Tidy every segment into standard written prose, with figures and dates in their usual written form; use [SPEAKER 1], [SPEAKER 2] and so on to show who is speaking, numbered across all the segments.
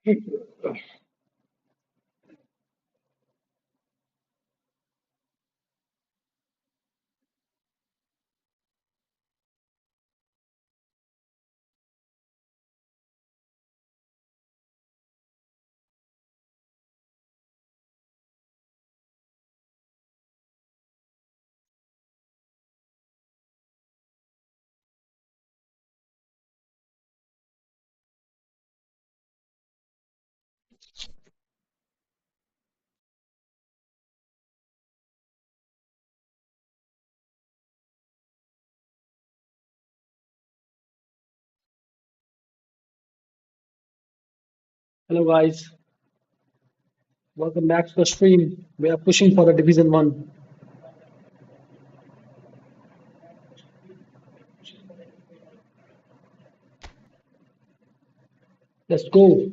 [SPEAKER 1] Hello guys, welcome back to the stream. We are pushing for the Division 1. Let's go.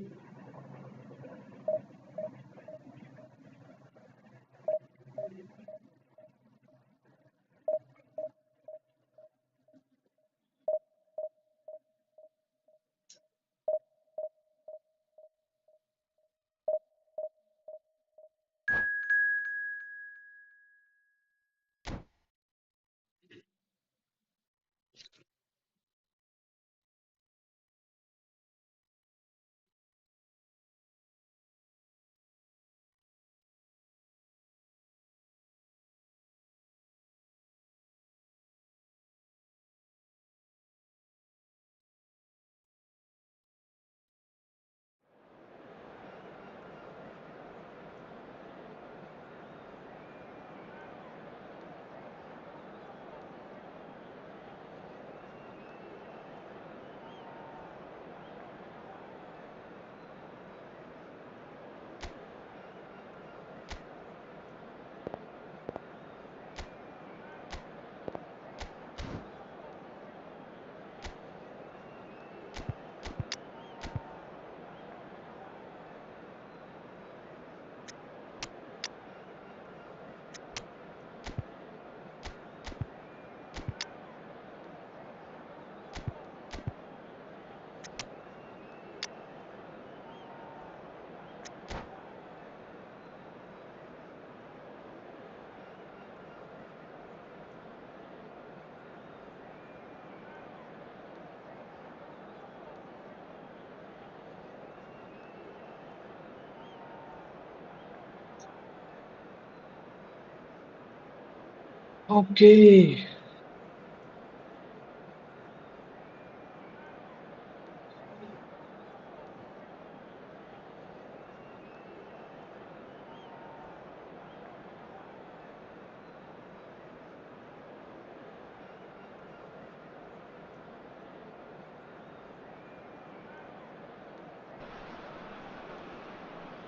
[SPEAKER 1] Okay.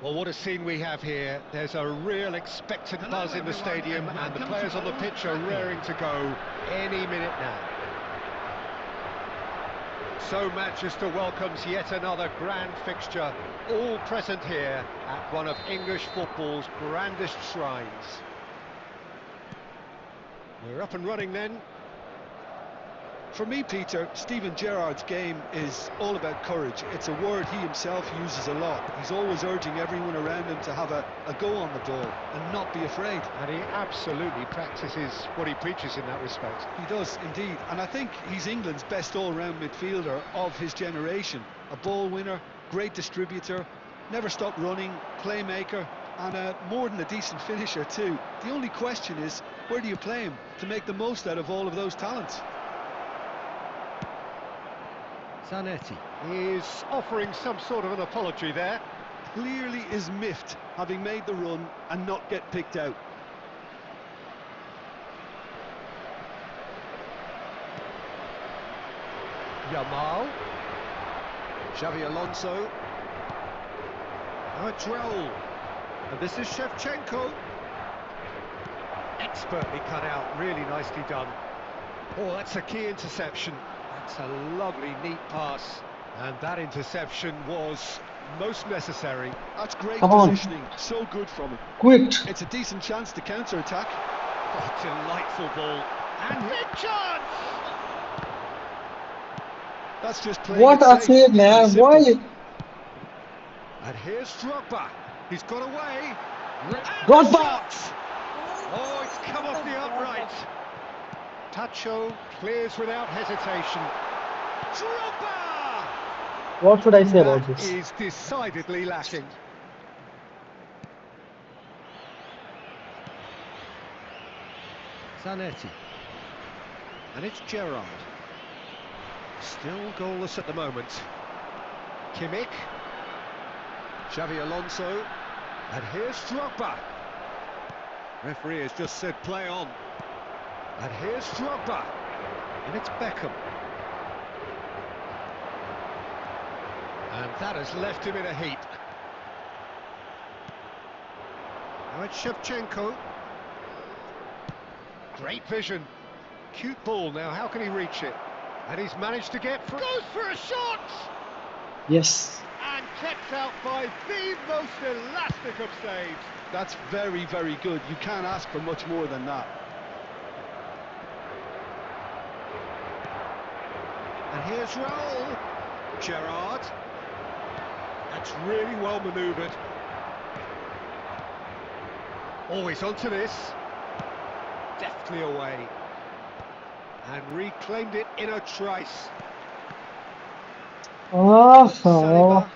[SPEAKER 2] Well, what a scene we have here. There's a real expectant buzz in the stadium, and the players on the pitch are raring to go any minute now. So Manchester welcomes yet another grand fixture, all present here at one of English football's grandest shrines. We're up and running then.
[SPEAKER 3] For me, Peter, Steven Gerrard's game is all about courage. It's a word he himself uses a lot. He's always urging everyone around him to have a go on the ball and not be afraid.
[SPEAKER 2] And he absolutely practices what he preaches in that respect.
[SPEAKER 3] He does, indeed. And I think he's England's best all-round midfielder of his generation. A ball winner, great distributor, never stopped running, playmaker, and more than a decent finisher too. The only question is, where do you play him to make the most out of all of those talents?
[SPEAKER 2] Zanetti is offering some sort of an apology there.
[SPEAKER 3] Clearly is miffed, having made the run and not get picked out.
[SPEAKER 2] Yamal. Xavi Alonso. Joel. And this is Shevchenko. Expertly cut out, really nicely done. Oh, that's a key interception. That's a lovely, neat pass. And that interception was most necessary.
[SPEAKER 3] That's great
[SPEAKER 1] Come on.
[SPEAKER 3] positioning, so good from him.
[SPEAKER 1] Quit.
[SPEAKER 3] It's a decent chance to counter-attack.
[SPEAKER 2] Oh, delightful ball. And big chance!
[SPEAKER 3] That's just playing
[SPEAKER 1] What
[SPEAKER 3] it
[SPEAKER 1] a
[SPEAKER 3] safe
[SPEAKER 1] save,
[SPEAKER 3] and
[SPEAKER 1] man.
[SPEAKER 3] simple.
[SPEAKER 1] Why?
[SPEAKER 2] And here's Drogba. He's got away. And the
[SPEAKER 1] Drogba!
[SPEAKER 2] shot! Oh, it's come off the upright. Tacho clears without hesitation. Drogba!
[SPEAKER 1] What should I say about
[SPEAKER 2] That
[SPEAKER 1] this?
[SPEAKER 2] is decidedly lacking. Zanetti. And it's Gerrard. Still goalless at the moment. Kimmich. Xavi Alonso. And here's Drogba. Referee has just said play on. And here's Drogba. And it's Beckham. And that has left him in a heap. Now it's Shevchenko. Great vision. Cute ball now, how can he reach it? And he's managed to get through. Goes for a shot!
[SPEAKER 1] Yes.
[SPEAKER 2] And kept out by the most elastic of saves.
[SPEAKER 3] That's very, very good. You can't ask for much more than that.
[SPEAKER 2] And here's Raul. Gerrard. That's really well manoeuvred. Always onto this. Deftly away. And reclaimed it in a trice.
[SPEAKER 1] Oh,
[SPEAKER 2] Saliba.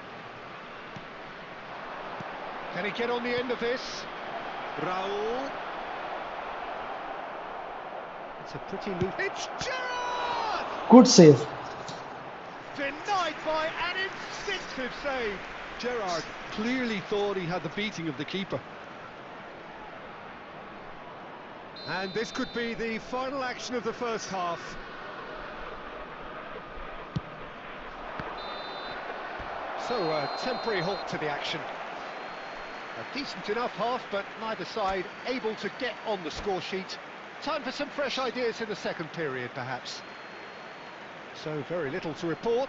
[SPEAKER 2] Can he get on the end of this? Raul. It's a pretty loose. It's Gerrard!
[SPEAKER 1] good save.
[SPEAKER 2] Denied by an instinctive save.
[SPEAKER 3] Gerrard clearly thought he had the beating of the keeper.
[SPEAKER 2] And this could be the final action of the first half. So a temporary halt to the action. A decent enough half, but neither side able to get on the score sheet. Time for some fresh ideas in the second period, perhaps. So very little to report.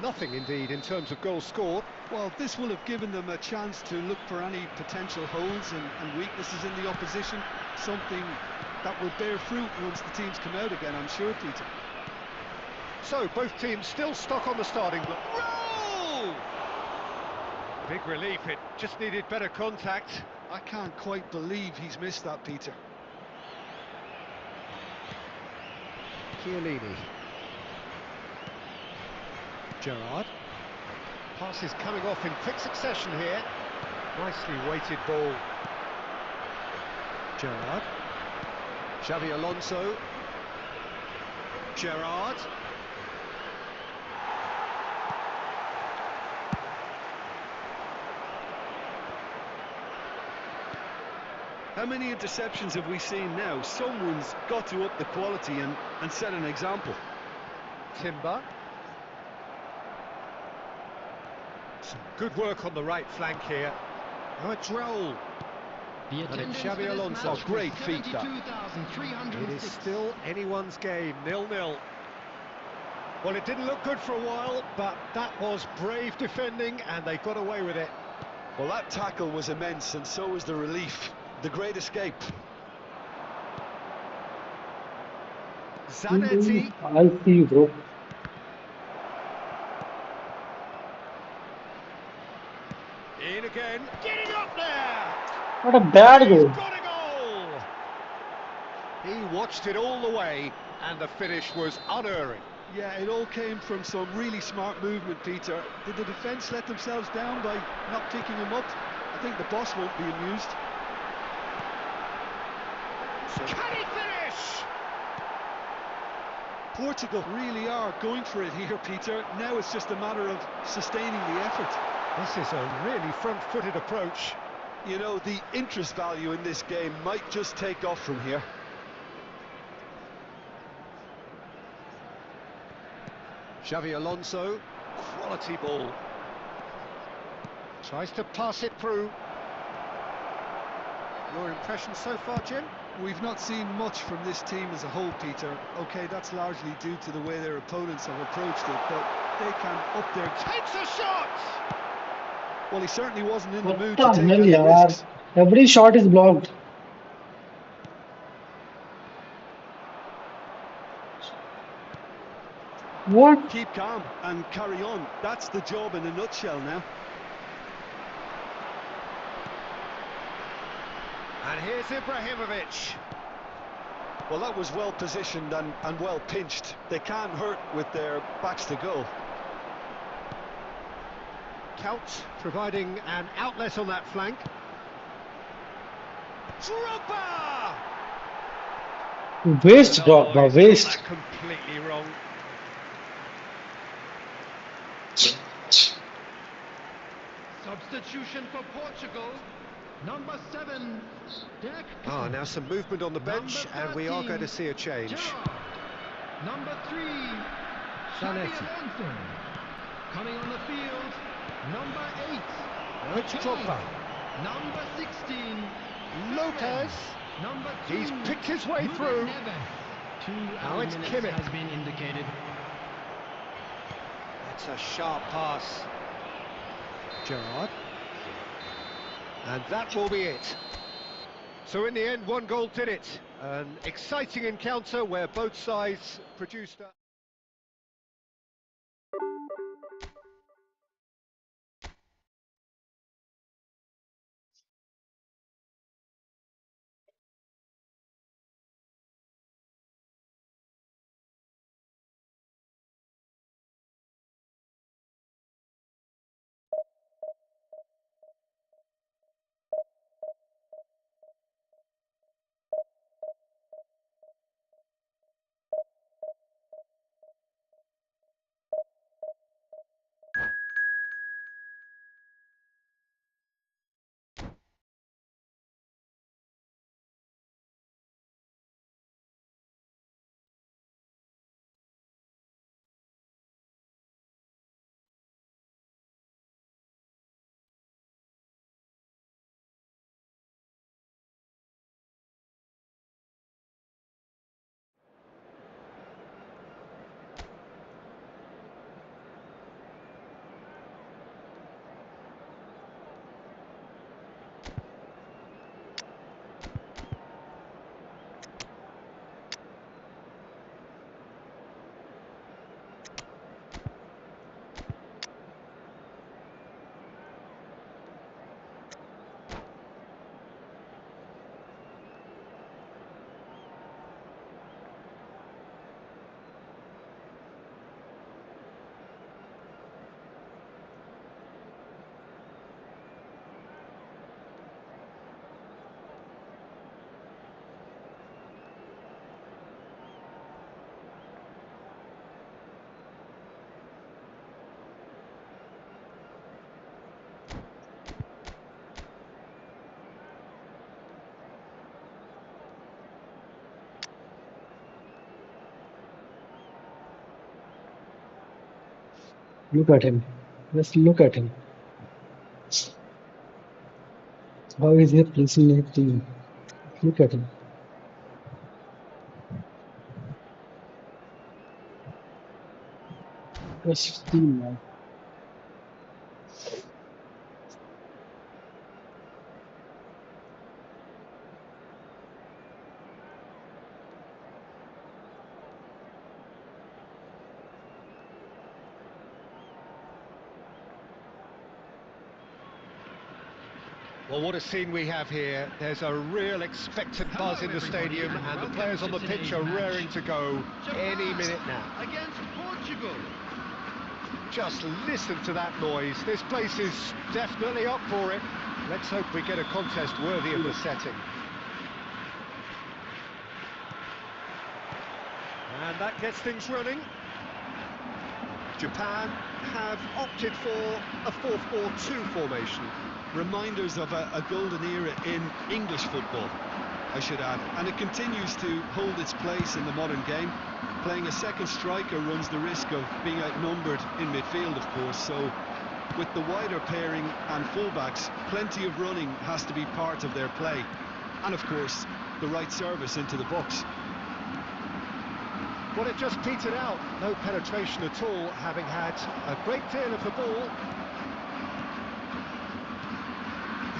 [SPEAKER 2] Nothing, indeed, in terms of goals scored.
[SPEAKER 3] Well, this will have given them a chance to look for any potential holes and weaknesses in the opposition. Something that will bear fruit once the teams come out again, I'm sure, Peter.
[SPEAKER 2] So both teams still stuck on the starting block. Roll! Big relief, it just needed better contact.
[SPEAKER 3] I can't quite believe he's missed that, Peter.
[SPEAKER 2] Chiellini. Gerrard. Pass is coming off in quick succession here. Nicely weighted ball. Gerrard. Xavi Alonso. Gerrard.
[SPEAKER 3] How many interceptions have we seen now? Someone's got to up the quality and set an example.
[SPEAKER 2] Timber. Some good work on the right flank here. Now it's Raul. And it's Xavi Alonso.
[SPEAKER 3] Oh, great feat, that.
[SPEAKER 2] It is still anyone's game, 0-0. Well, it didn't look good for a while, but that was brave defending, and they got away with it.
[SPEAKER 3] Well, that tackle was immense, and so was the relief. The great escape.
[SPEAKER 2] Zanetti.
[SPEAKER 1] I see you, bro.
[SPEAKER 2] In again. Getting up there.
[SPEAKER 1] What a bad
[SPEAKER 2] He's
[SPEAKER 1] goal.
[SPEAKER 2] got a goal. He watched it all the way, and the finish was unerring.
[SPEAKER 3] Yeah, it all came from some really smart movement, Peter. Did the defence let themselves down by not picking him up? I think the boss won't be amused.
[SPEAKER 2] Can he finish?
[SPEAKER 3] Portugal really are going for it here, Peter. Now it's just a matter of sustaining the effort.
[SPEAKER 2] This is a really front-footed approach.
[SPEAKER 3] You know, the interest value in this game might just take off from here.
[SPEAKER 2] Xavi Alonso, quality ball. Tries to pass it through. Your impression so far, Jim?
[SPEAKER 3] We've not seen much from this team as a whole, Peter. OK, that's largely due to the way their opponents have approached it, but they can up their...
[SPEAKER 2] Takes a shot!
[SPEAKER 3] Well, he certainly wasn't in the
[SPEAKER 1] What
[SPEAKER 3] mood
[SPEAKER 1] the
[SPEAKER 3] to take
[SPEAKER 1] hell,
[SPEAKER 3] any
[SPEAKER 1] yaar?
[SPEAKER 3] risks.
[SPEAKER 1] Every shot is blocked. What?
[SPEAKER 3] Keep calm and carry on. That's the job in a nutshell now.
[SPEAKER 2] And here's Ibrahimovic.
[SPEAKER 3] Well, that was well positioned and well pinched. They can't hurt with their backs to goal.
[SPEAKER 2] Count providing an outlet on that flank. Drogba!
[SPEAKER 1] Waste, Drogba,
[SPEAKER 2] He's got
[SPEAKER 1] waste.
[SPEAKER 2] that completely wrong.
[SPEAKER 4] Substitution for Portugal. Number 7, Deck.
[SPEAKER 2] Now some movement on the bench, and we are going to see a change.
[SPEAKER 4] Gerrard. Number 3, Xabi
[SPEAKER 2] Zanetti.
[SPEAKER 4] Alonso. Coming on the field, number 8.
[SPEAKER 2] Now it's Drogba.
[SPEAKER 4] Number 16,
[SPEAKER 2] Lopez.
[SPEAKER 4] Number 2,
[SPEAKER 2] He's picked his way
[SPEAKER 4] Ruben
[SPEAKER 2] through.
[SPEAKER 4] Neves. 2
[SPEAKER 2] Now it's
[SPEAKER 4] minutes
[SPEAKER 2] Kimmich.
[SPEAKER 4] has been indicated.
[SPEAKER 2] That's a sharp pass. Gerrard. And that will be it. So in the end, one goal did it. An exciting encounter where both sides produced a...
[SPEAKER 1] Look at him. Just look at him. How is he placing a team? Look at him. Just team, man.
[SPEAKER 2] Well, what a scene we have here. There's a real expectant buzz in the stadium, and the players on the pitch are raring to go any minute now.
[SPEAKER 4] Against Portugal.
[SPEAKER 2] Just listen to that noise. This place is definitely up for it. Let's hope we get a contest worthy of the setting. And that gets things running. Japan have opted for a 4-4-2 formation.
[SPEAKER 3] Reminders of a golden era in English football, I should add. And it continues to hold its place in the modern game. Playing a second striker runs the risk of being outnumbered in midfield, of course. So with the wider pairing and fullbacks, plenty of running has to be part of their play. And of course, the right service into the box.
[SPEAKER 2] Well, it just petered out. No penetration at all, having had a great deal of the ball.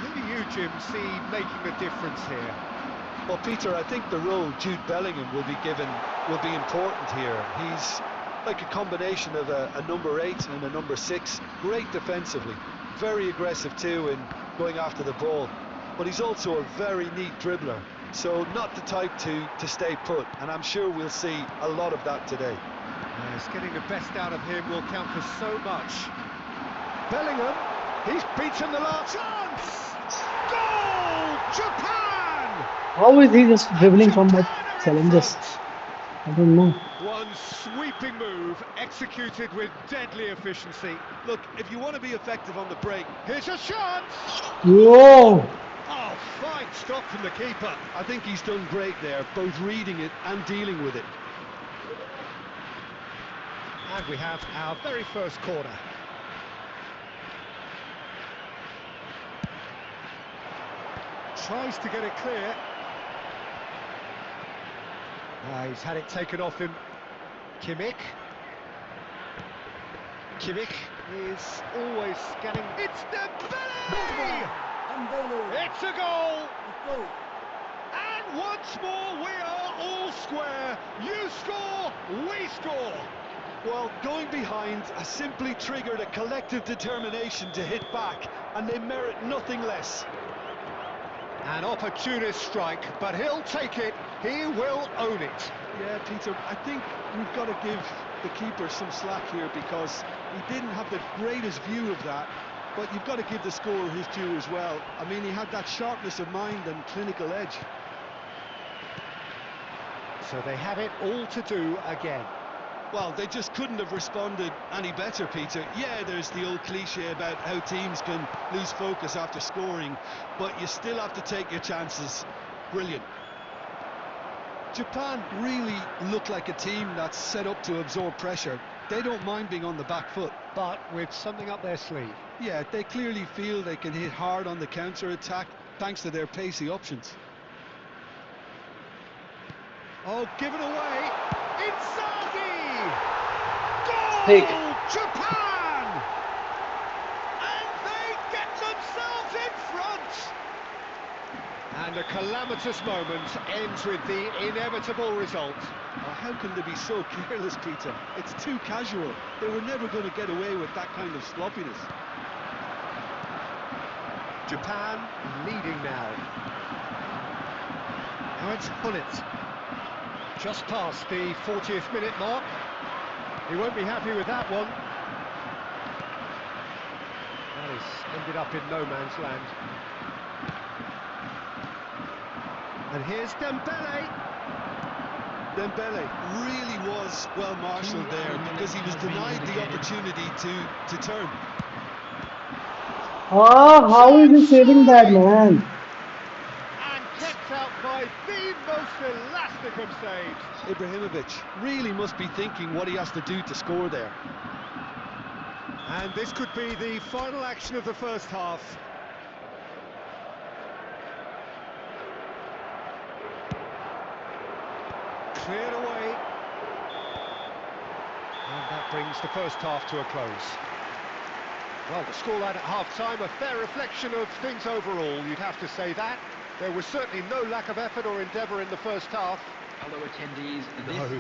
[SPEAKER 2] Who do you, Jim, see making the difference here?
[SPEAKER 3] Well, Peter, I think the role Jude Bellingham will be given will be important here. He's like a combination of a number 8 and a number 6. Great defensively, very aggressive too in going after the ball. but he's also a very neat dribbler. So not the type to stay put, and I'm sure we'll see a lot of that today.
[SPEAKER 2] Yes, getting the best out of him will count for so much. Bellingham, he's beaten the last chance! Goal! Japan!
[SPEAKER 1] How is he just
[SPEAKER 2] And
[SPEAKER 1] dribbling from that
[SPEAKER 2] Japan are in
[SPEAKER 1] challenges?
[SPEAKER 2] front!
[SPEAKER 1] I don't know.
[SPEAKER 2] One sweeping move, executed with deadly efficiency.
[SPEAKER 3] Look, if you want to be effective on the break,
[SPEAKER 2] Here's a chance!
[SPEAKER 1] Whoa!
[SPEAKER 2] Oh, fine stop from the keeper.
[SPEAKER 3] I think he's done great there, both reading it and dealing with it.
[SPEAKER 2] And we have our very first corner. Tries to get it clear. He's had it taken off him. Kimmich. Kimmich is always scanning. It's Dembele! It's a goal! And once more we are all square. You score, we score.
[SPEAKER 3] Well, going behind has simply triggered a collective determination to hit back, and they merit nothing less.
[SPEAKER 2] An opportunist strike, but he'll take it. He will own it.
[SPEAKER 3] Yeah, Peter, I think we've got to give the keeper some slack here because he didn't have the greatest view of that, but you've got to give the scorer his due as well. I mean, he had that sharpness of mind and clinical edge.
[SPEAKER 2] So they have it all to do again.
[SPEAKER 3] Well, they just couldn't have responded any better, Peter. Yeah, there's the old cliche about how teams can lose focus after scoring, but you still have to take your chances. Brilliant. Japan really look like a team that's set up to absorb pressure. They don't mind being on the back foot.
[SPEAKER 2] But with something up their sleeve.
[SPEAKER 3] Yeah, they clearly feel they can hit hard on the counter-attack thanks to their pacey options.
[SPEAKER 2] Oh, given away. Inzaghi! Goal!
[SPEAKER 1] Take.
[SPEAKER 2] Japan! And they get themselves in front! And a calamitous moment ends with the inevitable result.
[SPEAKER 3] Oh, how can they be so careless, Peter? It's too casual. They were never going to get away with that kind of sloppiness.
[SPEAKER 2] Japan leading now. Now it's Hullet. Just past the 40th minute mark. He won't be happy with that one. That has ended up in no man's land. And here's Dembele.
[SPEAKER 3] Dembele really was well marshalled there because he was denied the opportunity to turn.
[SPEAKER 1] Ah, how is he saving that, man?
[SPEAKER 2] And kept out by the most elastic of saves.
[SPEAKER 3] Ibrahimovic really must be thinking what he has to do to score there.
[SPEAKER 2] And this could be the final action of the first half. Cleared away. And that brings the first half to a close. Well, the scoreline at half-time, a fair reflection of things overall, you'd have to say that. There was certainly no lack of effort or endeavour in the first half.
[SPEAKER 5] Hello attendees,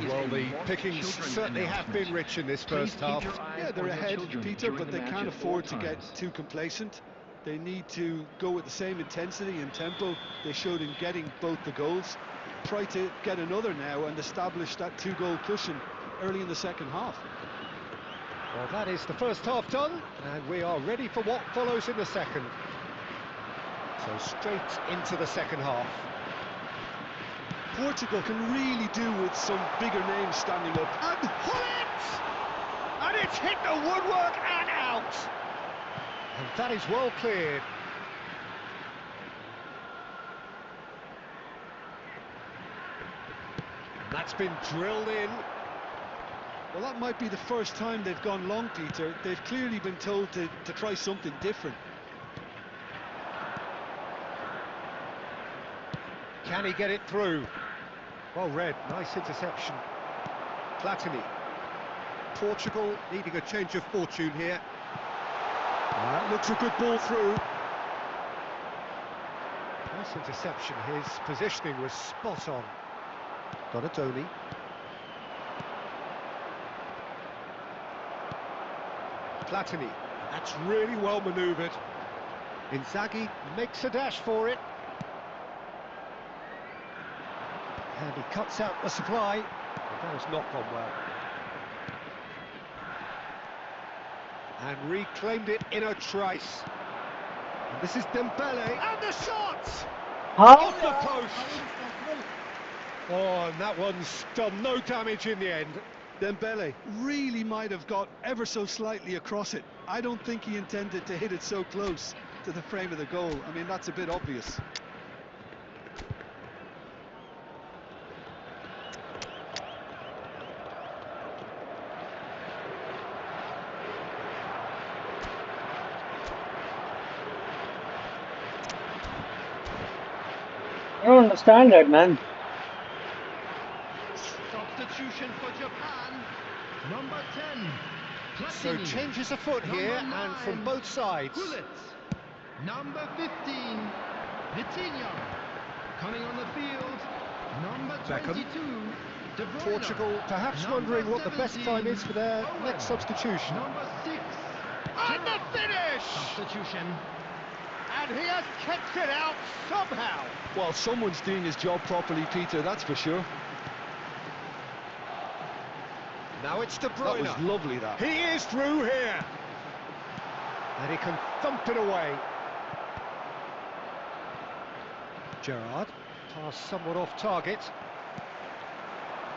[SPEAKER 2] Well, the pickings certainly have been rich in this first half.
[SPEAKER 3] Yeah, they're ahead, Peter, but they can't afford to get too complacent. They need to go with the same intensity and tempo they showed in getting both the goals. Try to get another now and establish that two-goal cushion early in the second half.
[SPEAKER 2] Well, that is the first half done, and we are ready for what follows in the second. So straight into the second half.
[SPEAKER 3] Portugal can really do with some bigger names standing up.
[SPEAKER 2] And Hullet! And it's hit the woodwork and out! And that is well cleared. That's been drilled in.
[SPEAKER 3] Well, that might be the first time they've gone long, Peter. They've clearly been told to try something different.
[SPEAKER 2] Can he get it through? Well read, nice interception. Platini. Portugal needing a change of fortune here. That looks a good ball through. Nice interception, his positioning was spot on. Donatoni. Platini. That's really well manoeuvred. Inzaghi makes a dash for it. And he cuts out the supply. That has not gone well. And reclaimed it in a trice. And this is Dembele. And the shot! Off the post! Oh, and that one's done no damage in the end.
[SPEAKER 3] Dembele really might have got ever so slightly across it. I don't think he intended to hit it so close to the frame of the goal. I mean, that's a bit obvious.
[SPEAKER 1] I don't understand that, man.
[SPEAKER 4] Substitution for Japan. Number 10.
[SPEAKER 2] So
[SPEAKER 4] Platini.
[SPEAKER 2] changes afoot here,
[SPEAKER 4] Number
[SPEAKER 2] and from
[SPEAKER 4] 9,
[SPEAKER 2] both sides.
[SPEAKER 4] Gullit. Number 15. Vitinha. Coming on the field. Number
[SPEAKER 2] Beckham.
[SPEAKER 4] 22. De Bruyne.
[SPEAKER 2] Portugal perhaps
[SPEAKER 4] Number
[SPEAKER 2] wondering what the best
[SPEAKER 4] 17,
[SPEAKER 2] time is for their
[SPEAKER 4] Owen.
[SPEAKER 2] next substitution.
[SPEAKER 4] Number 6.
[SPEAKER 2] And the
[SPEAKER 4] Gerrard.
[SPEAKER 2] finish!
[SPEAKER 4] Substitution.
[SPEAKER 2] And he has kept it out somehow.
[SPEAKER 3] Well, someone's doing his job properly, Peter, that's for sure.
[SPEAKER 2] Now it's De
[SPEAKER 3] That
[SPEAKER 2] Bruyne.
[SPEAKER 3] was lovely, that.
[SPEAKER 2] He is through here. And he can thump it away. Gerrard, pass somewhat off target.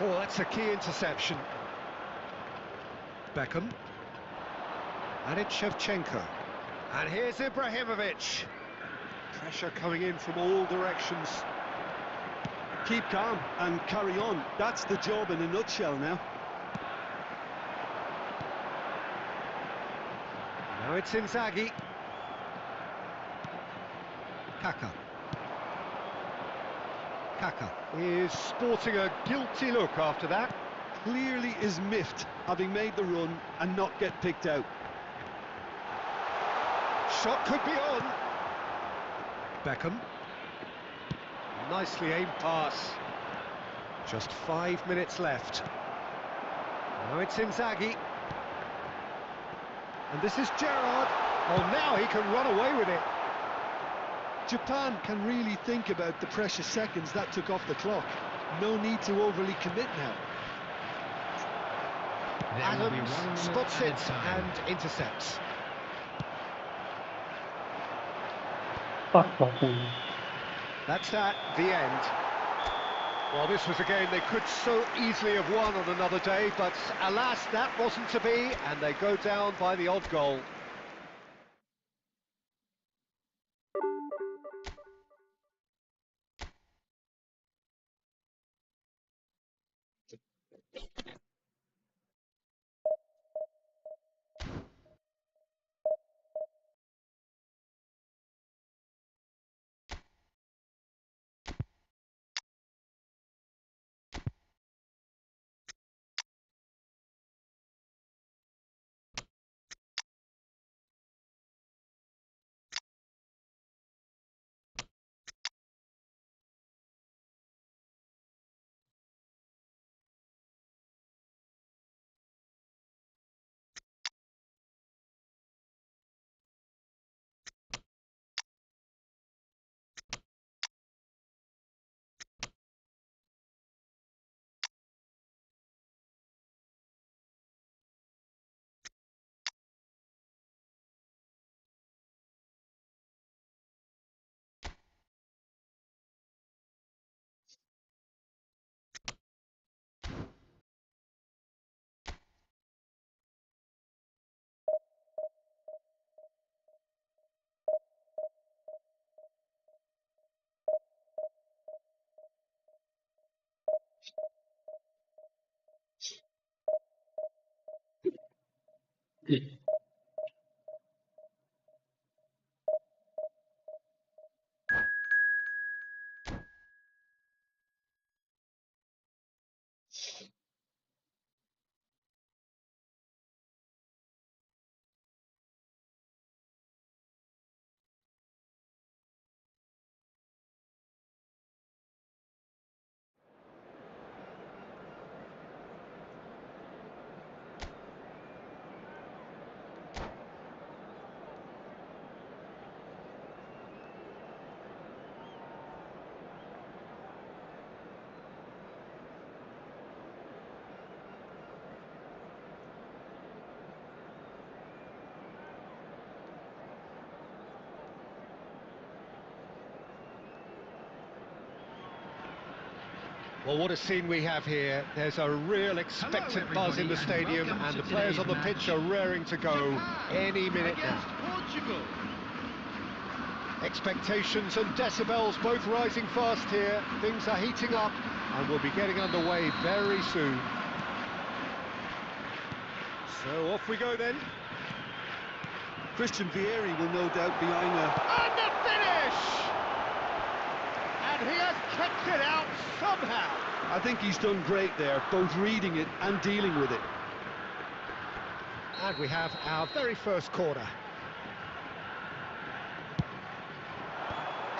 [SPEAKER 2] Oh, that's a key interception. Beckham. And it's Shevchenko. And here's Ibrahimovic. Pressure coming in from all directions.
[SPEAKER 3] Keep calm and carry on. That's the job in a nutshell now.
[SPEAKER 2] Now it's Inzaghi. Kaka. Kaka is sporting a guilty look after that.
[SPEAKER 3] Clearly is miffed, having made the run and not get picked out.
[SPEAKER 2] Shot could be on. Beckham. Nicely aimed pass. Just 5 minutes left. Now it's Inzaghi. And this is Gerrard. Oh, now he can run away with it.
[SPEAKER 3] Japan can really think about the precious seconds that took off the clock. No need to overly commit now.
[SPEAKER 4] There will be 1
[SPEAKER 2] Adams
[SPEAKER 4] minute
[SPEAKER 2] spots
[SPEAKER 4] added
[SPEAKER 2] it
[SPEAKER 4] time.
[SPEAKER 2] and intercepts.
[SPEAKER 1] Fuck fucking.
[SPEAKER 2] That's at the end. Well, this was a game they could so easily have won on another day, but alas, that wasn't to be, and they go down by the odd goal. Well, what a scene we have here. There's a real expectant buzz in the stadium, and the players on the pitch are raring to go any minute now.
[SPEAKER 4] Portugal.
[SPEAKER 2] Expectations and decibels both rising fast here. Things are heating up, and we'll be getting underway very soon. So off we go then.
[SPEAKER 3] Christian Vieri will no doubt be eyeing a...
[SPEAKER 2] And the finish! And he has kept it out somehow.
[SPEAKER 3] I think he's done great there, both reading it and dealing with it.
[SPEAKER 2] And we have our very first corner.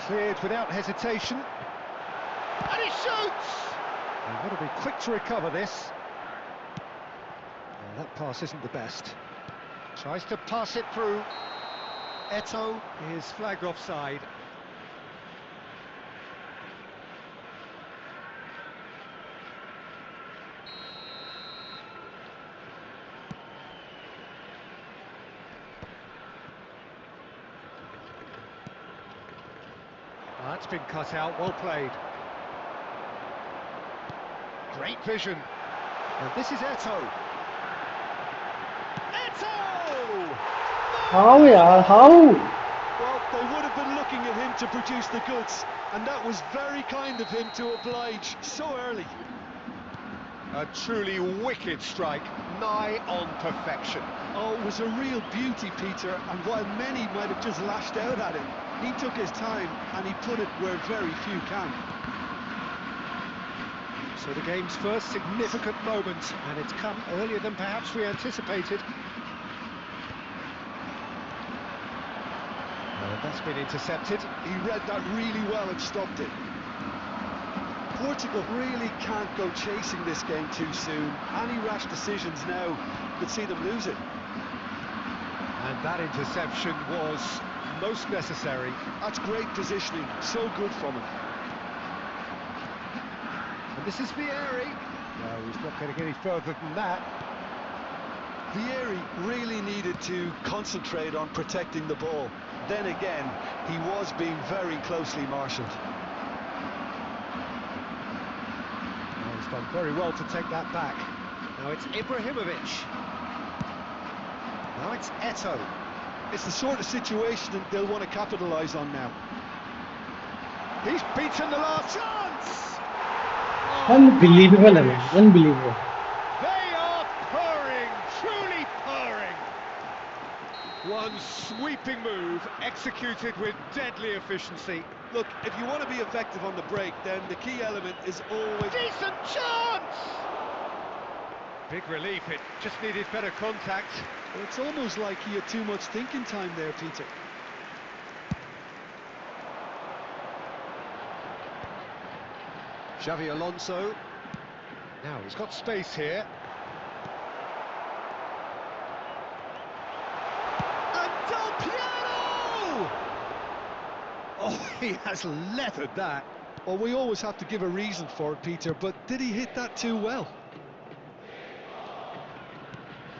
[SPEAKER 2] Cleared without hesitation. And he shoots! They've got to be quick to recover this. Well, that pass isn't the best. Tries to pass it through. Eto'o is flagged offside. That's been cut out, well played. Great vision. And this is Eto'o. Eto'o!
[SPEAKER 1] How, yaar? How?
[SPEAKER 3] Well, they would have been looking at him to produce the goods, and that was very kind of him to oblige so early.
[SPEAKER 2] A truly wicked strike, nigh on perfection.
[SPEAKER 3] Oh, it was a real beauty, Peter, and while many might have just lashed out at him, he took his time and he put it where very few can.
[SPEAKER 2] So the game's first significant moment, and it's come earlier than perhaps we anticipated. That's been intercepted.
[SPEAKER 3] He read that really well and stopped it. Portugal really can't go chasing this game too soon. Any rash decisions now could see them lose it.
[SPEAKER 2] And that interception was most necessary.
[SPEAKER 3] That's great positioning, so good from him.
[SPEAKER 2] And this is Vieri. No, he's not going to get any further than that.
[SPEAKER 3] Vieri really needed to concentrate on protecting the ball. Then again, he was being very closely marshalled.
[SPEAKER 2] Well, he's done very well to take that back. Now it's Ibrahimovic. Now it's Eto'o.
[SPEAKER 3] It's the sort of situation that they'll want to capitalise on now.
[SPEAKER 2] He's beaten the last chance!
[SPEAKER 1] Unbelievable, I mean, unbelievable.
[SPEAKER 2] They are purring, truly purring. One sweeping move, executed with deadly efficiency.
[SPEAKER 3] Look, if you want to be effective on the break, then the key element is always...
[SPEAKER 2] Decent chance! Big relief, it just needed better contact.
[SPEAKER 3] Well, it's almost like he had too much thinking time there, Peter.
[SPEAKER 2] Xavi Alonso. Now he's got space here. And Del Piero! Oh, he has leathered that.
[SPEAKER 3] Well, we always have to give a reason for it, Peter, but did he hit that too well?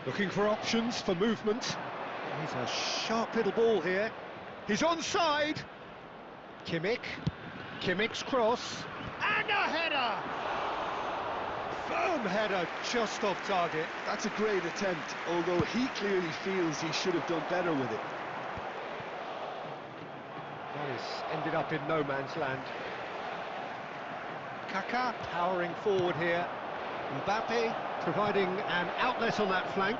[SPEAKER 2] Looking for options for movement. He's a sharp little ball here. He's onside. Kimmich's cross. And a header! Firm header, just off target.
[SPEAKER 3] That's a great attempt, although he clearly feels he should have done better with it.
[SPEAKER 2] That has ended up in no man's land. Kaká powering forward here. Mbappe providing an outlet on that flank.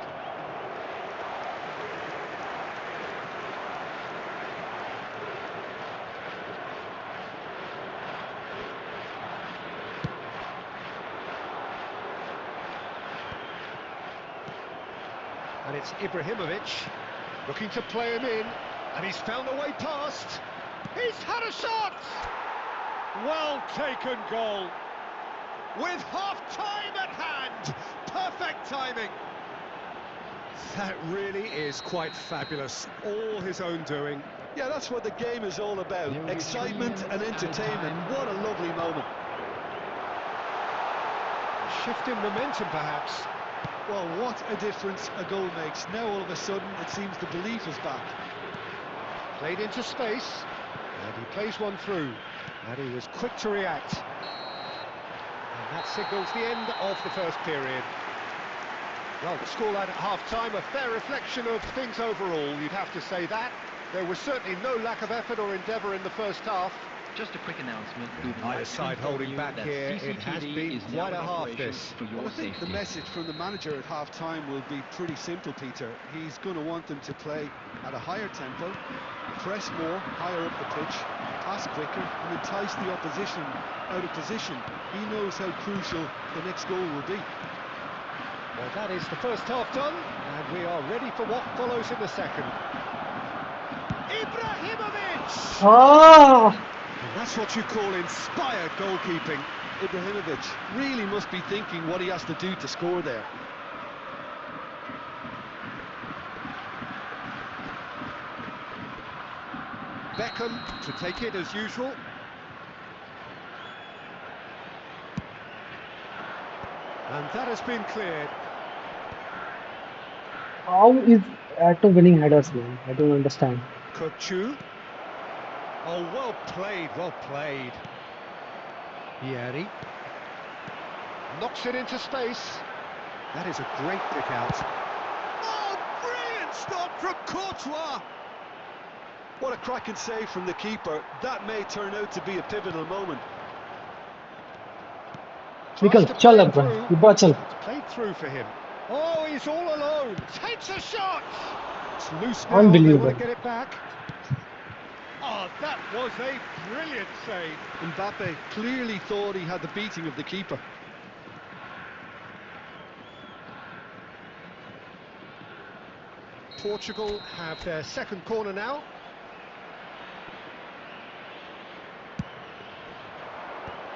[SPEAKER 2] And it's Ibrahimovic looking to play him in, and he's found a way past. He's had a shot! Well taken goal. With half-time at hand. Perfect timing. That really is quite fabulous. All his own doing.
[SPEAKER 3] Yeah, that's what the game is all about. Excitement and entertainment. What a lovely moment.
[SPEAKER 2] Shift in momentum, perhaps.
[SPEAKER 3] Well, what a difference a goal makes. Now, all of a sudden, it seems the belief is back.
[SPEAKER 2] Played into space, and he plays one through. And he was quick to react. And That signals the end of the first period. Well, the scoreline at half-time, a fair reflection of things overall, you'd have to say that. There was certainly no lack of effort or endeavour in the first half.
[SPEAKER 5] Just a quick announcement.
[SPEAKER 2] Either side holding back here, it has been quite a half this.
[SPEAKER 3] Well, I think the message from the manager at half-time will be pretty simple, Peter. He's going to want them to play at a higher tempo, press more, higher up the pitch, pass quicker, and entice the opposition out of position. He knows how crucial the next goal will be.
[SPEAKER 2] Well, that is the first half done, and we are ready for what follows in the second. Ibrahimovic!
[SPEAKER 1] Ah!
[SPEAKER 2] And that's what you call inspired goalkeeping.
[SPEAKER 3] Ibrahimovic really must be thinking what he has to do to score there.
[SPEAKER 2] Beckham to take it as usual. And that has been cleared.
[SPEAKER 1] How is Ato winning headers, man? I don't understand.
[SPEAKER 2] Kukçu. Oh, well played, well played. Yeri. Knocks it into space. That is a great pick out.
[SPEAKER 3] Oh, brilliant stop from Courtois! What a cracking save from the keeper. That may turn out to be a pivotal moment.
[SPEAKER 1] Nikhil, chal ab bhai. Iba chal.
[SPEAKER 2] It's played through for him. Oh, he's all alone. Takes a shot. It's loose now. They
[SPEAKER 1] Unbelievable.
[SPEAKER 2] want to get it back. Oh, that was a brilliant save.
[SPEAKER 3] Mbappe clearly thought he had the beating of the keeper.
[SPEAKER 2] Portugal have their second corner now.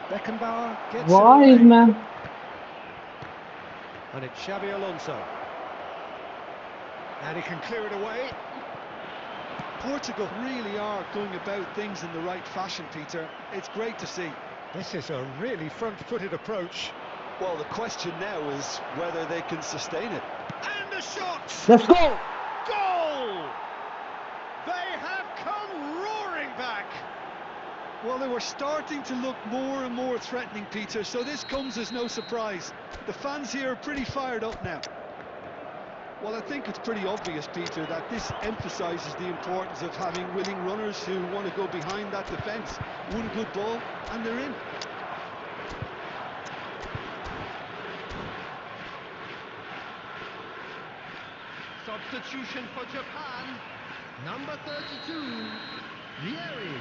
[SPEAKER 2] Beckenbauer gets
[SPEAKER 1] Why,
[SPEAKER 2] it away.
[SPEAKER 1] man?
[SPEAKER 2] And it's Xabi Alonso. And he can clear it away.
[SPEAKER 3] Portugal really are going about things in the right fashion, Peter. It's great to see.
[SPEAKER 2] This is a really front-footed approach.
[SPEAKER 3] Well, the question now is whether they can sustain it.
[SPEAKER 2] And a shot!
[SPEAKER 1] Let's go!
[SPEAKER 2] Goal! They have come roaring back.
[SPEAKER 3] Well, they were starting to look more and more threatening, Peter, so this comes as no surprise. The fans here are pretty fired up now. Well, I think it's pretty obvious, Peter, that this emphasises the importance of having willing runners who want to go behind that defence. One good ball, and they're in.
[SPEAKER 4] Substitution for Japan. Number 32, Yeri.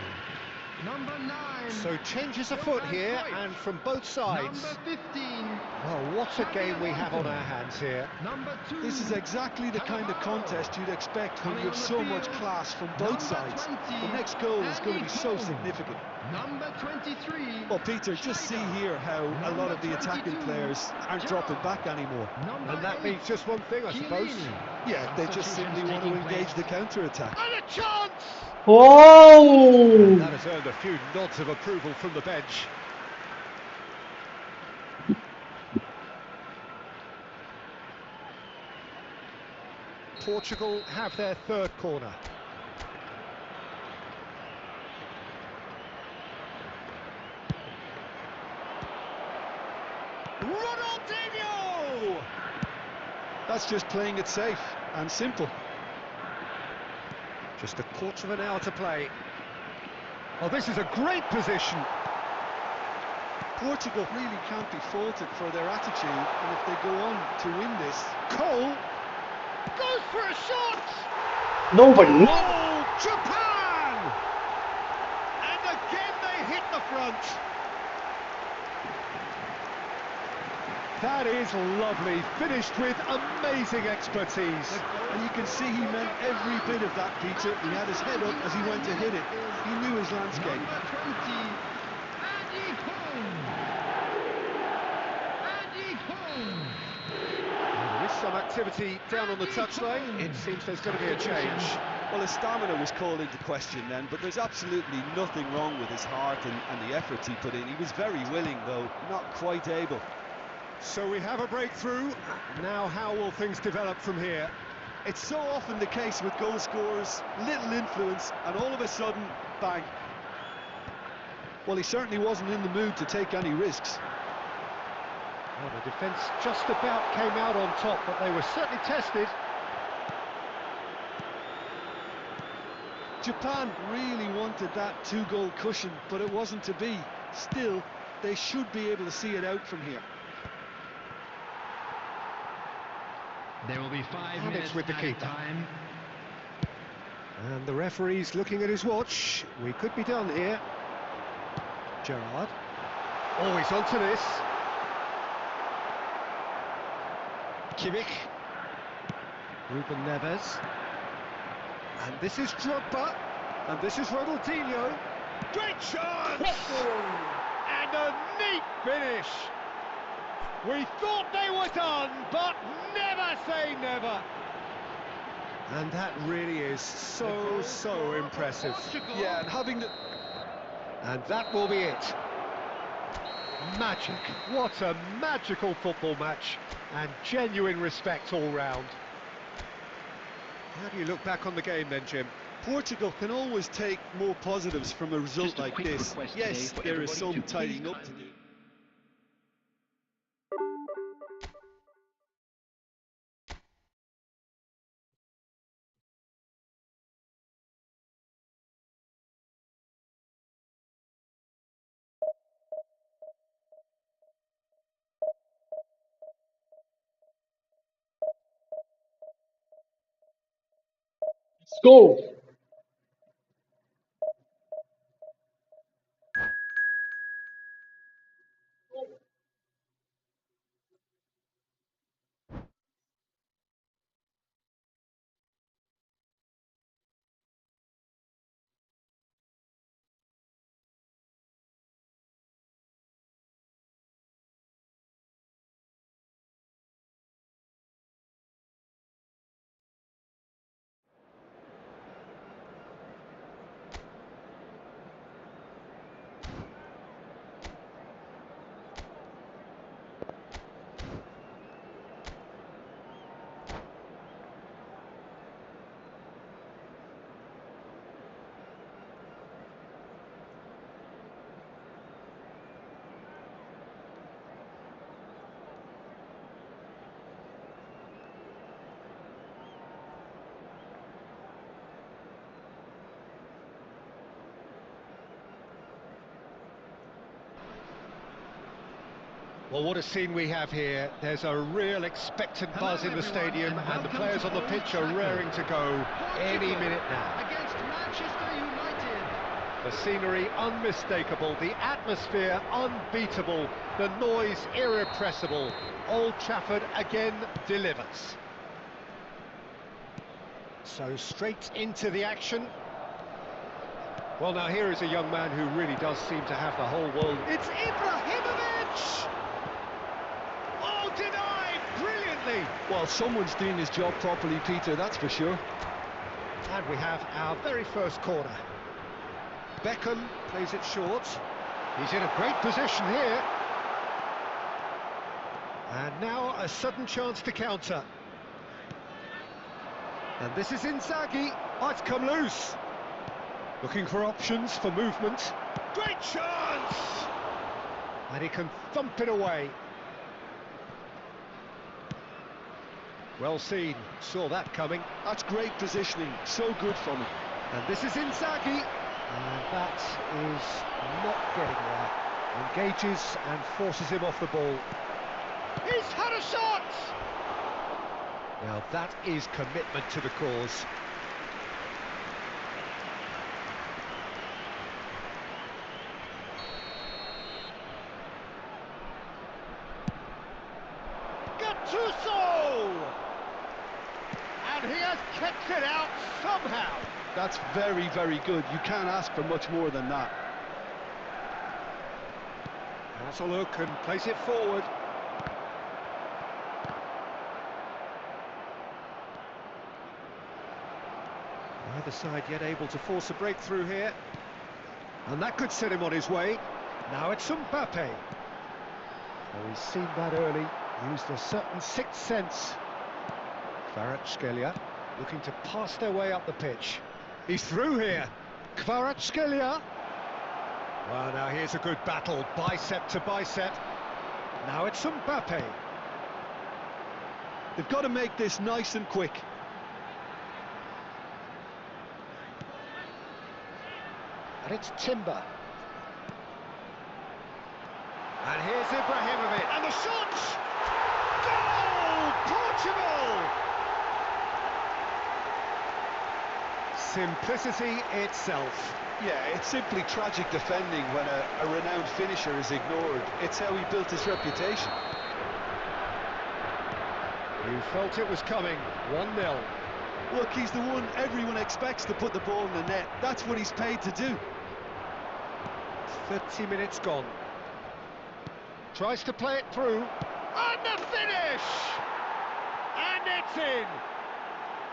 [SPEAKER 4] Number 9.
[SPEAKER 2] So changes afoot here, and from both sides.
[SPEAKER 4] Number 15.
[SPEAKER 2] Well, what a game we have on our hands here.
[SPEAKER 4] Number 2.
[SPEAKER 3] This is exactly the kind of contest you'd expect when you have so much class from both sides. The next goal is going to be so significant.
[SPEAKER 4] Number 23.
[SPEAKER 3] Well, Peter, just see here how a lot of the attacking players aren't dropping back anymore.
[SPEAKER 2] And that means just one thing, I suppose.
[SPEAKER 3] Yeah, they just simply want to engage the counter-attack.
[SPEAKER 2] And a chance!
[SPEAKER 1] Oh!
[SPEAKER 2] That has earned a few nods of approval from the bench. Portugal have their third corner. Ronaldinho!
[SPEAKER 3] That's just playing it safe and simple.
[SPEAKER 2] Just a quarter of an hour to play. Oh, this is a great position.
[SPEAKER 3] Portugal really can't be faulted for their attitude, and if they go on to win this...
[SPEAKER 2] Cole goes for a shot!
[SPEAKER 1] Nobody.
[SPEAKER 2] Oh, Japan! And again they hit the front. That is lovely, finished with amazing expertise.
[SPEAKER 3] And you can see he meant every bit of that, Peter. He had his head up as he went to hit it. He knew his landscape.
[SPEAKER 4] Number 20, Andy Cole. Andy Cole.
[SPEAKER 2] There is some activity down on the touchline. It seems there's going to be a change.
[SPEAKER 3] Well, his stamina was called into question then, but there's absolutely nothing wrong with his heart and the efforts he put in. He was very willing, though, not quite able.
[SPEAKER 2] So we have a breakthrough. Now how will things develop from here?
[SPEAKER 3] It's so often the case with goal scorers, little influence, and all of a sudden, bang. Well, he certainly wasn't in the mood to take any risks.
[SPEAKER 2] Well, the defence just about came out on top, but they were certainly tested.
[SPEAKER 3] Japan really wanted that 2-goal cushion, but it wasn't to be. Still, they should be able to see it out from here.
[SPEAKER 4] There will be 5 minutes
[SPEAKER 2] It's with the
[SPEAKER 4] added
[SPEAKER 2] keeper.
[SPEAKER 4] time.
[SPEAKER 2] And the referee's looking at his watch. We could be done here. Gerrard. Oh, he's onto this. Kimmich. Ruben Neves. And this is Drogba. And this is Ronaldinho. Great chance! And a neat finish. We thought they were done, but never say never. And that really is so impressive.
[SPEAKER 3] Yeah, and having the...
[SPEAKER 2] And that will be it. Magic. What a magical football match. And genuine respect all round. How do you look back on the game then, Jim?
[SPEAKER 3] Portugal can always take more positives from a result
[SPEAKER 4] Just a
[SPEAKER 3] like
[SPEAKER 4] quick
[SPEAKER 3] this.
[SPEAKER 4] request
[SPEAKER 3] Yes,
[SPEAKER 4] today for
[SPEAKER 3] there is
[SPEAKER 4] everybody
[SPEAKER 3] some
[SPEAKER 4] to
[SPEAKER 3] tidying
[SPEAKER 4] please
[SPEAKER 3] up to do.
[SPEAKER 1] Let's go.
[SPEAKER 2] Well, what a scene we have here. There's a real expectant buzz in the stadium, and the players on the pitch are raring to go any minute now.
[SPEAKER 4] Against Manchester United.
[SPEAKER 2] The scenery unmistakable, the atmosphere unbeatable, the noise irrepressible. Old Trafford again delivers. So straight into the action. Well, now here is a young man who really does seem to have the whole world. It's Ibrahimovic! Oh, denied brilliantly!
[SPEAKER 3] Well, someone's doing his job properly, Peter, that's for sure.
[SPEAKER 2] And we have our very first corner. Beckham plays it short. He's in a great position here. And now a sudden chance to counter. And this is Inzaghi. Oh, it's come loose. Looking for options for movement. Great chance! And he can thump it away. Well seen, saw that coming.
[SPEAKER 3] That's great positioning, so good from him.
[SPEAKER 2] And this is Inzaghi. And that is not getting there. Engages and forces him off the ball. He's had a shot! Now that is commitment to the cause. Gattuso! And he has kept it out somehow.
[SPEAKER 3] That's very, very good. You can't ask for much more than that.
[SPEAKER 2] Has a look and plays it forward. Neither side yet able to force a breakthrough here. And that could set him on his way. Now it's Mbappe. Oh, he's seen that early, used a certain sixth sense. Kvaratskhelia looking to pass their way up the pitch. He's through here. Kvaratskhelia. Well, now here's a good battle, bicep to bicep. Now it's Mbappe.
[SPEAKER 3] They've got to make this nice and quick.
[SPEAKER 2] And it's Timber. And here's Ibrahimovic. And the shot! Goal! Portugal! Simplicity itself.
[SPEAKER 3] Yeah, it's simply tragic defending when a renowned finisher is ignored. It's how he built his reputation.
[SPEAKER 2] You felt it was coming. 1-0.
[SPEAKER 3] Look, he's the one everyone expects to put the ball in the net. That's what he's paid to do.
[SPEAKER 2] 30 minutes gone. Tries to play it through. And the finish! And it's in!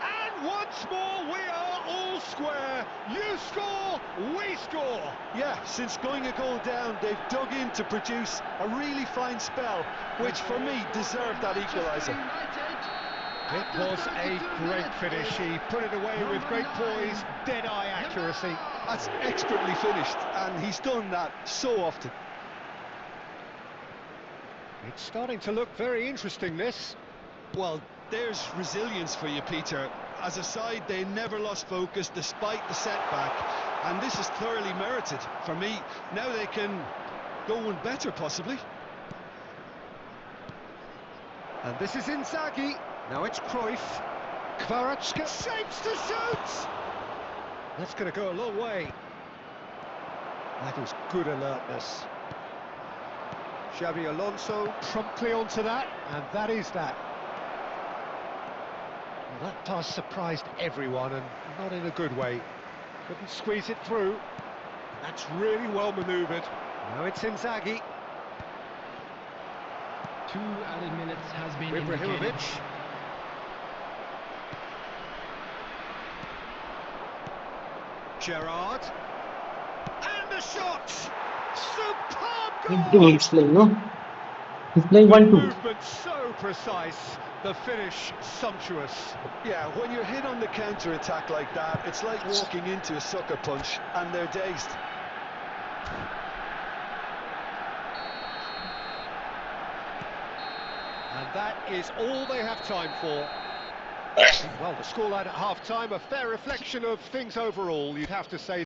[SPEAKER 2] And once more we are all square. You score, we score.
[SPEAKER 3] Yeah, since going a goal down, they've dug in to produce a really fine spell, which for me deserved that equaliser.
[SPEAKER 2] It was a great finish. He put it away with great poise, dead-eye accuracy.
[SPEAKER 3] That's expertly finished, and he's done that so often.
[SPEAKER 2] It's starting to look very interesting, this.
[SPEAKER 3] Well, there's resilience for you, Peter. As a side, they never lost focus despite the setback, and this is thoroughly merited. For me, now they can go one better, possibly.
[SPEAKER 2] And this is Inzaghi. Now it's Cruyff. Kvaratskhelia shapes to shoot! That's going to go a long way. That is good alertness. Xabi Alonso promptly onto that, and that is that. Well, that pass surprised everyone, and not in a good way. Couldn't squeeze it through. That's really well manoeuvred. Now it's Inzaghi.
[SPEAKER 4] 2 added minutes has been
[SPEAKER 2] Ibrahimovic.
[SPEAKER 4] indicated.
[SPEAKER 2] Gerrard. And the shot! Superb
[SPEAKER 1] He's
[SPEAKER 2] goal!
[SPEAKER 1] playing, no? He's playing 1-2.
[SPEAKER 2] Movement so precise, the finish sumptuous.
[SPEAKER 3] Yeah, when you're hit on the counter-attack like that, it's like walking into a sucker punch, and they're dazed.
[SPEAKER 2] And that is all they have time for. Well, the scoreline at half-time, a fair reflection of things overall, you'd have to say.